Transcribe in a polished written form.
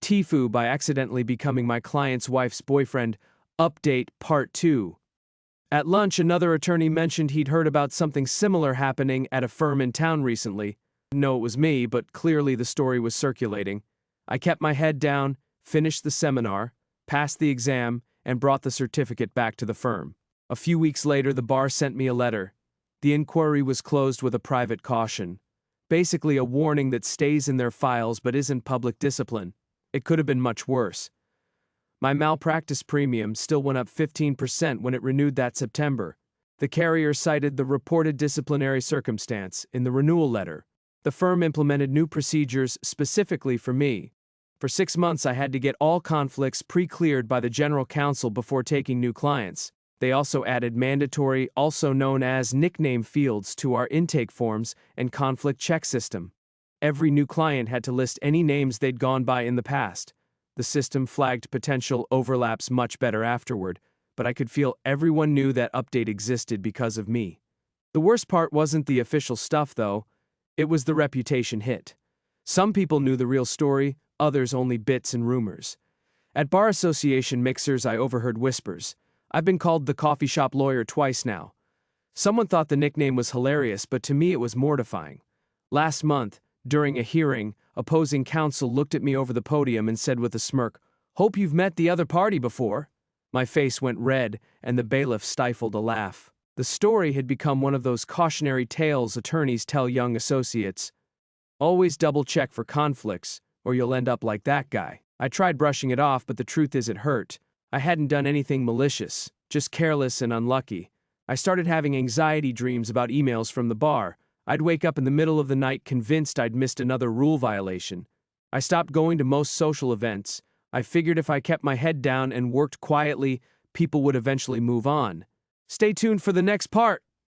TIFU by accidentally becoming my client's wife's boyfriend. Update Part 2. At lunch, another attorney mentioned he'd heard about something similar happening at a firm in town recently. No, it was me, but clearly the story was circulating. I kept my head down, finished the seminar, passed the exam, and brought the certificate back to the firm. A few weeks later, the bar sent me a letter. The inquiry was closed with a private caution. Basically a warning that stays in their files but isn't public discipline. It could have been much worse. My malpractice premium still went up 15% when it renewed that September. The carrier cited the reported disciplinary circumstance in the renewal letter. The firm implemented new procedures specifically for me. For 6 months I had to get all conflicts pre-cleared by the general counsel before taking new clients. They also added mandatory, also known as nickname fields to our intake forms and conflict check system. Every new client had to list any names they'd gone by in the past. The system flagged potential overlaps much better afterward, but I could feel everyone knew that update existed because of me. The worst part wasn't the official stuff, though. It was the reputation hit. Some people knew the real story, others only bits and rumors. At bar association mixers, I overheard whispers. I've been called the coffee shop lawyer twice now. Someone thought the nickname was hilarious, but to me it was mortifying. Last month, during a hearing, opposing counsel looked at me over the podium and said with a smirk, "Hope you've met the other party before." My face went red, and the bailiff stifled a laugh. The story had become one of those cautionary tales attorneys tell young associates. Always double-check for conflicts, or you'll end up like that guy. I tried brushing it off, but the truth is it hurt. I hadn't done anything malicious, just careless and unlucky. I started having anxiety dreams about emails from the bar. I'd wake up in the middle of the night convinced I'd missed another rule violation. I stopped going to most social events. I figured if I kept my head down and worked quietly, people would eventually move on. Stay tuned for the next part.